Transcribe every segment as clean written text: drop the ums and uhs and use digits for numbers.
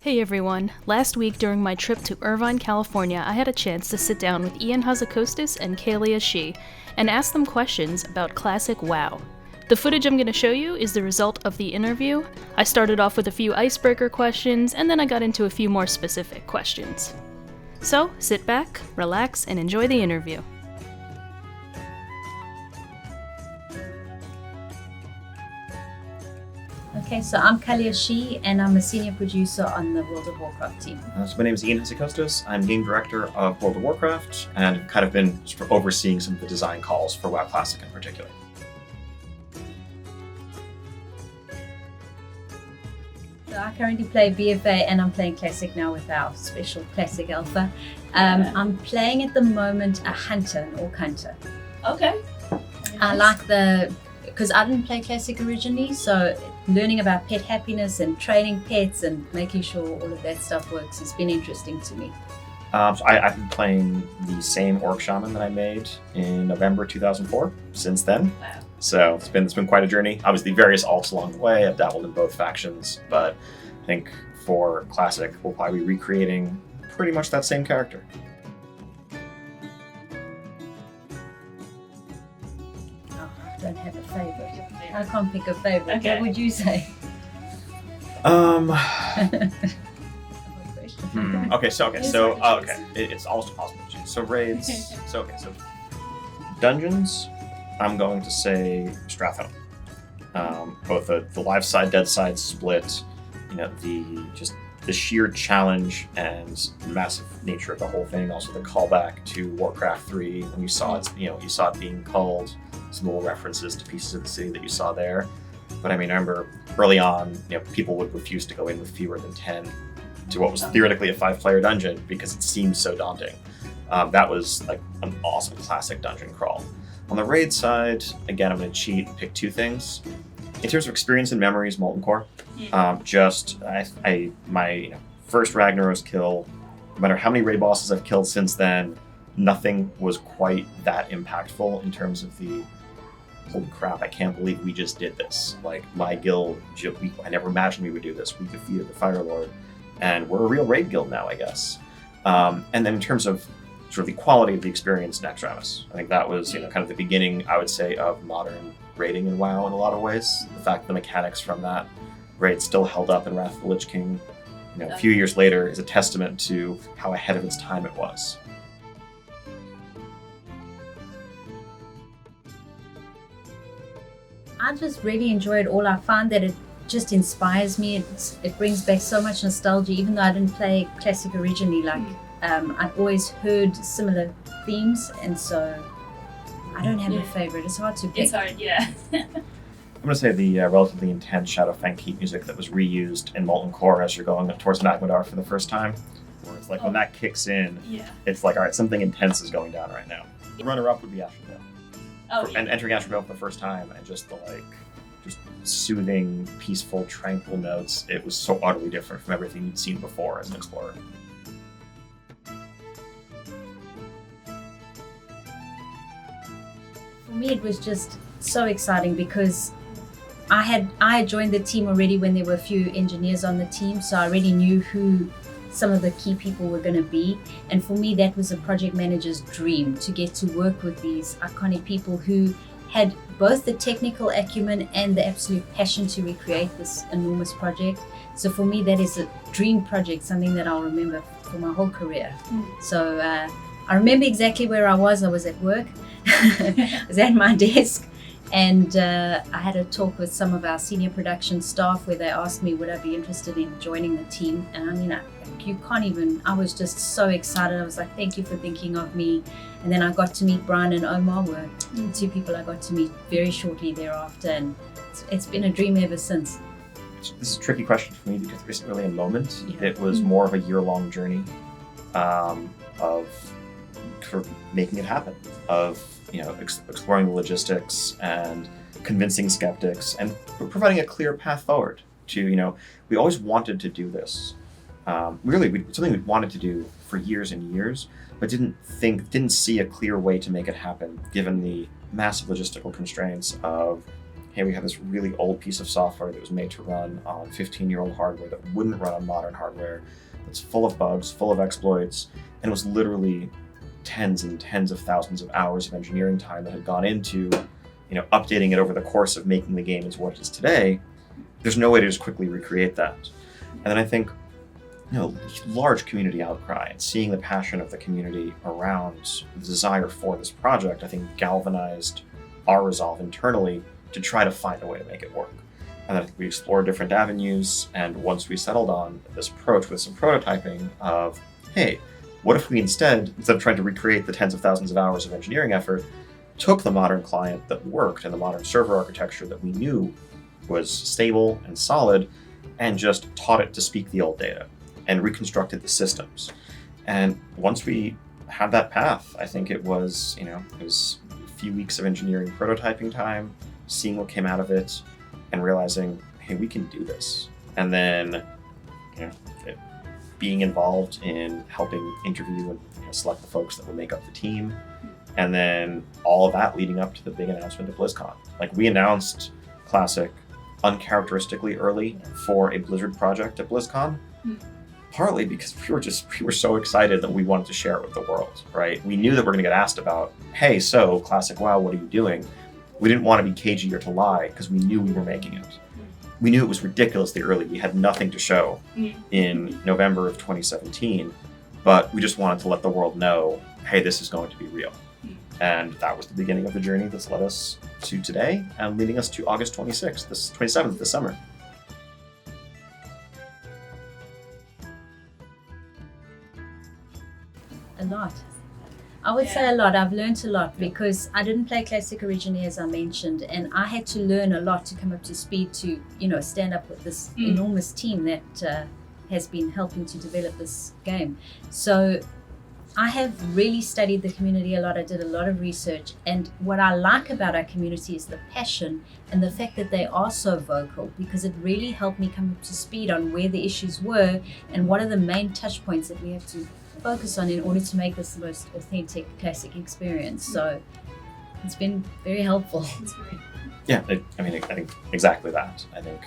Hey everyone! Last week during my trip to Irvine, California, I had a chance to sit down with Ion Hazzikostas and Calia Schie and ask them questions about classic WoW. The footage I'm going to show you is the result of the interview. I started off with a few icebreaker questions, and then I got into a few more specific questions. So, sit back, relax, and enjoy the interview. Okay, so I'm Calia Schie, and I'm a senior producer on the World of Warcraft team. So my name is Ion Hazzikostas. I'm game director of World of Warcraft, and have kind of been sort of overseeing some of the design calls for WoW Classic in particular. So I currently play BFA, and I'm playing Classic now with our special Classic Alpha. I'm playing at the moment a hunter, an orc hunter. Okay. I like because I didn't play Classic originally, so learning about pet happiness and training pets and making sure all of that stuff works has been interesting to me. So I've been playing the same Orc Shaman that I made in November 2004 since then. Wow. So it's been quite a journey. Obviously various alts along the way. I've dabbled in both factions, but I think for Classic we'll probably be recreating pretty much that same character. I don't have a favorite. I can't pick a favorite. Okay. What would you say? Okay, so it's almost impossible to choose. So raids. So dungeons. I'm going to say Stratholme. Both the live side, dead side split. You know, the sheer challenge and massive nature of the whole thing. Also the callback to Warcraft 3 when you saw it. You saw it being culled. Some little references to pieces of the city that you saw there. But I mean, I remember early on, people would refuse to go in with fewer than 10 to what was theoretically a 5-player dungeon because it seemed so daunting. That was like an awesome classic dungeon crawl. On the raid side, again, I'm going to cheat and pick two things. In terms of experience and memories, Molten Core. My first Ragnaros kill, no matter how many raid bosses I've killed since then, nothing was quite that impactful in terms of the holy crap, I can't believe we just did this. Like, my guild, I never imagined we would do this. We defeated the Fire Lord, and we're a real raid guild now, I guess. And then in terms of sort of the quality of the experience, Naxxramas. I think that was, kind of the beginning, I would say, of modern raiding in WoW in a lot of ways. The fact the mechanics from that raid still held up in Wrath of the Lich King, a few years later, is a testament to how ahead of its time it was. I just really enjoy it all. I find that it just inspires me. It brings back so much nostalgia, even though I didn't play Classic originally. I've always heard similar themes, and so I don't have a favorite. It's hard to pick. It's hard, yeah. I'm going to say the relatively intense Shadowfang keep music that was reused in Molten Core as you're going towards Magmadar for the first time. Where it's like when that kicks in, it's like, all right, something intense is going down right now. The runner-up would be Asher Vale. And entering Asher Vale for the first time and just the just soothing, peaceful, tranquil notes. It was so utterly different from everything you'd seen before as an explorer. For me, it was just so exciting because I had joined the team already when there were a few engineers on the team, so I already knew who some of the key people were going to be. And for me, that was a project manager's dream, to get to work with these iconic people who had both the technical acumen and the absolute passion to recreate this enormous project. So for me, that is a dream project, something that I'll remember for my whole career. So I remember exactly where I was. I was at work. I was at my desk, and I had a talk with some of our senior production staff where they asked me would I be interested in joining the team. And I mean, I was just so excited. I was like, thank you for thinking of me. And then I got to meet Brian and Omar, were the two people I got to meet very shortly thereafter, and it's been a dream ever since. This is a tricky question for me because there isn't really a moment. It was more of a year-long journey of sort of making it happen, of exploring the logistics and convincing skeptics and providing a clear path forward to, we always wanted to do this. Something we wanted to do for years and years, but didn't see a clear way to make it happen given the massive logistical constraints of hey, we have this really old piece of software that was made to run on 15-year-old hardware that wouldn't run on modern hardware. It's full of bugs, full of exploits, and it was literally tens and tens of thousands of hours of engineering time that had gone into, updating it over the course of making the game into what it is today. There's no way to just quickly recreate that. And then I think, large community outcry and seeing the passion of the community around the desire for this project, I think galvanized our resolve internally to try to find a way to make it work. And then we explored different avenues, and once we settled on this approach with some prototyping of, hey, what if we instead of trying to recreate the tens of thousands of hours of engineering effort, took the modern client that worked and the modern server architecture that we knew was stable and solid, and just taught it to speak the old data and reconstructed the systems. And once we had that path, I think it was a few weeks of engineering prototyping time, seeing what came out of it, and realizing, hey, we can do this. And then, being involved in helping interview and select the folks that will make up the team. And then all of that leading up to the big announcement at BlizzCon. We announced Classic uncharacteristically early for a Blizzard project at BlizzCon, partly because we were so excited that we wanted to share it with the world, right? We knew that we're going to get asked about, hey, so Classic WoW, what are you doing? We didn't want to be cagey or to lie because we knew we were making it. We knew it was ridiculously early. We had nothing to show in November of 2017, but we just wanted to let the world know, hey, this is going to be real. And that was the beginning of the journey that's led us to today and leading us to August 27th this summer. A lot. I would say a lot. I've learned a lot because I didn't play Classic originally, as I mentioned, and I had to learn a lot to come up to speed to, stand up with this enormous team that has been helping to develop this game. So I have really studied the community a lot. I did a lot of research, and what I like about our community is the passion and the fact that they are so vocal, because it really helped me come up to speed on where the issues were and what are the main touch points that we have to focus on in order to make this the most authentic Classic experience. So it's been very helpful. Yeah, I think exactly that. I think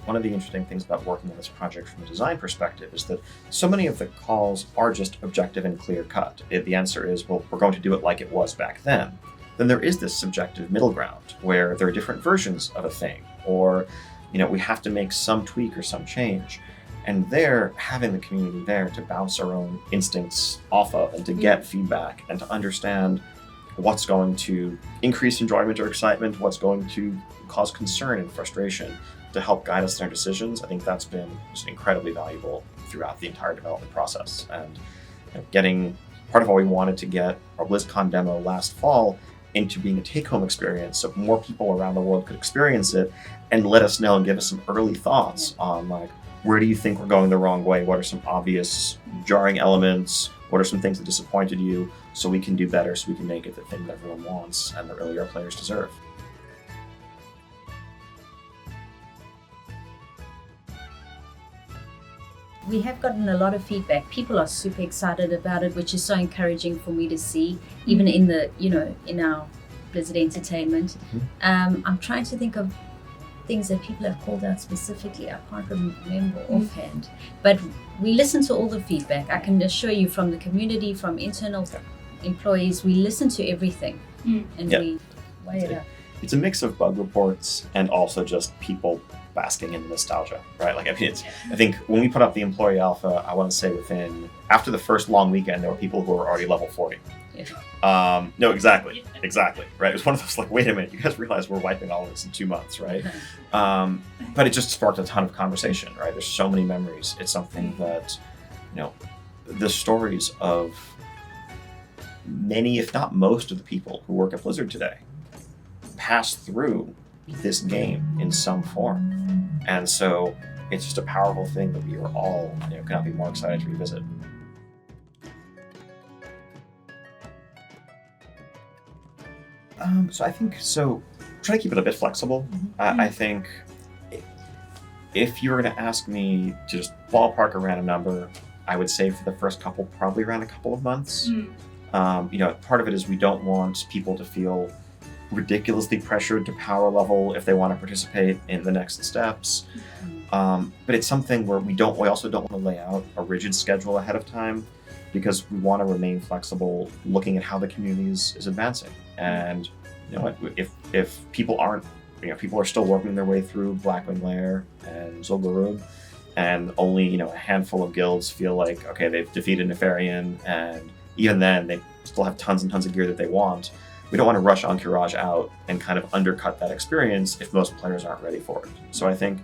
one of the interesting things about working on this project from a design perspective is that so many of the calls are just objective and clear cut. The answer is, well, we're going to do it like it was back then. Then there is this subjective middle ground where there are different versions of a thing, or we have to make some tweak or some change. And there, having the community there to bounce our own instincts off of and to get feedback and to understand what's going to increase enjoyment or excitement, what's going to cause concern and frustration, to help guide us in our decisions, I think that's been just incredibly valuable throughout the entire development process. And getting part of why we wanted to get our BlizzCon demo last fall into being a take-home experience so more people around the world could experience it and let us know and give us some early thoughts on where do you think we're going the wrong way? What are some obvious jarring elements? What are some things that disappointed you, so we can do better, so we can make it the thing that everyone wants and that really our players deserve? We have gotten a lot of feedback. People are super excited about it, which is so encouraging for me to see, even in the, in our Blizzard Entertainment. I'm trying to think of things that people have called out specifically. I can't remember offhand, but we listen to all the feedback. I can assure you, from the community, from internal employees, we listen to everything and we weigh it up. It's a mix of bug reports and also just people basking in nostalgia, right? I think when we put up the employee alpha, I want to say after the first long weekend, there were people who were already level 40. No, exactly, right? It was one of those wait a minute, you guys realize we're wiping all of this in 2 months, right? But it just sparked a ton of conversation, right? There's so many memories. It's something that, the stories of many, if not most, of the people who work at Blizzard today pass through this game in some form. And so it's just a powerful thing that we are all, cannot be more excited to revisit. So I think, try to keep it a bit flexible. I think if you were going to ask me to just ballpark a random number, I would say for the first couple, probably around a couple of months. Part of it is we don't want people to feel ridiculously pressured to power level if they want to participate in the next steps. But it's something where we also don't want to lay out a rigid schedule ahead of time, because we want to remain flexible, looking at how the community is advancing. And you know, if people aren't, people are still working their way through Blackwing Lair and Zul'Gurub, and only a handful of guilds feel like, okay, they've defeated Nefarian, and even then they still have tons and tons of gear that they want. We don't want to rush Encourage out and kind of undercut that experience if most players aren't ready for it. So I think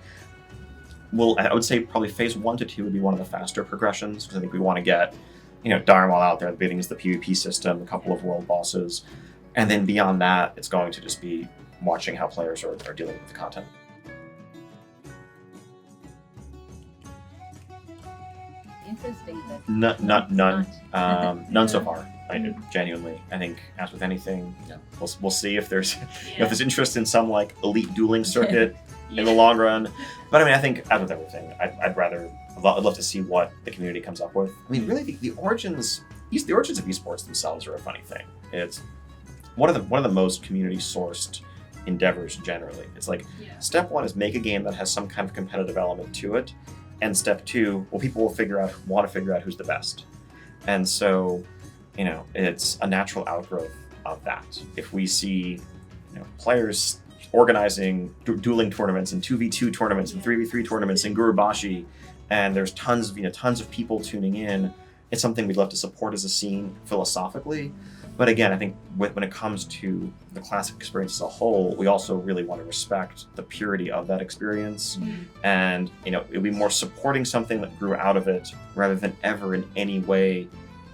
I would say probably phase 1 to 2 would be one of the faster progressions, because I think we want to get Dharmal out there, the beginning is the PvP system, a couple of world bosses, and then beyond that, it's going to just be watching how players are dealing with the content. Interesting. None so far. Genuinely, I think, as with anything, we'll see if there's if there's interest in some like elite dueling circuit in the long run. But I mean, I think, as with everything, I'd love to see what the community comes up with. I mean, really, the origins of esports themselves are a funny thing. It's one of the most community sourced endeavors generally. It's like step 1 is make a game that has some kind of competitive element to it, and step 2, well, people will want to figure out who's the best. And so, it's a natural outgrowth of that. If we see, players organizing dueling tournaments and 2v2 tournaments and 3v3 tournaments in Gurubashi, and there's tons of people tuning in, it's something we'd love to support as a scene philosophically. But again, I think when it comes to the classic experience as a whole, we also really want to respect the purity of that experience. And it'll be more supporting something that grew out of it, rather than ever in any way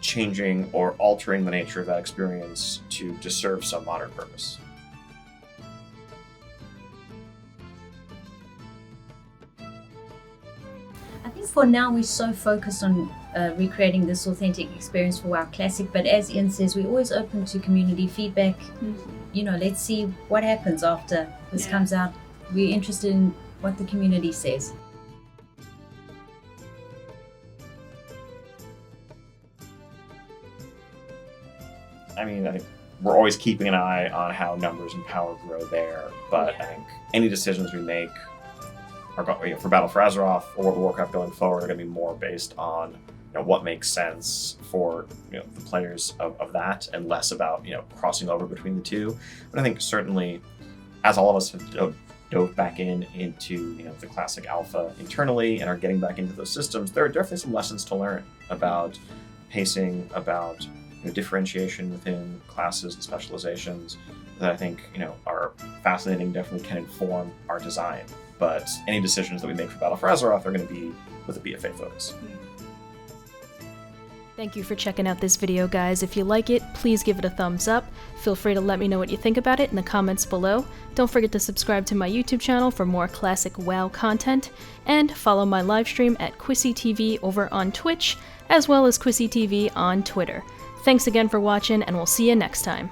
changing or altering the nature of that experience to serve some modern purpose. I think for now we're so focused on recreating this authentic experience for WoW Classic, but as Ian says, we're always open to community feedback. Let's see what happens after this comes out. We're interested in what the community says. I mean, I think we're always keeping an eye on how numbers and power grow there, but I think any decisions we make for Battle for Azeroth or World of Warcraft going forward are going to be more based on what makes sense for the players of that, and less about crossing over between the two. But I think certainly, as all of us have dove back into the classic alpha internally and are getting back into those systems, there are definitely some lessons to learn about pacing, about differentiation within classes and specializations that I think are fascinating, definitely can inform our design. But any decisions that we make for Battle for Azeroth are going to be with a BFA focus. Thank you for checking out this video, guys. If you like it, please give it a thumbs up. Feel free to let me know what you think about it in the comments below. Don't forget to subscribe to my YouTube channel for more classic WoW content, and follow my live stream at Quissy TV over on Twitch, as well as Quissy TV on Twitter. Thanks again for watching, and we'll see you next time.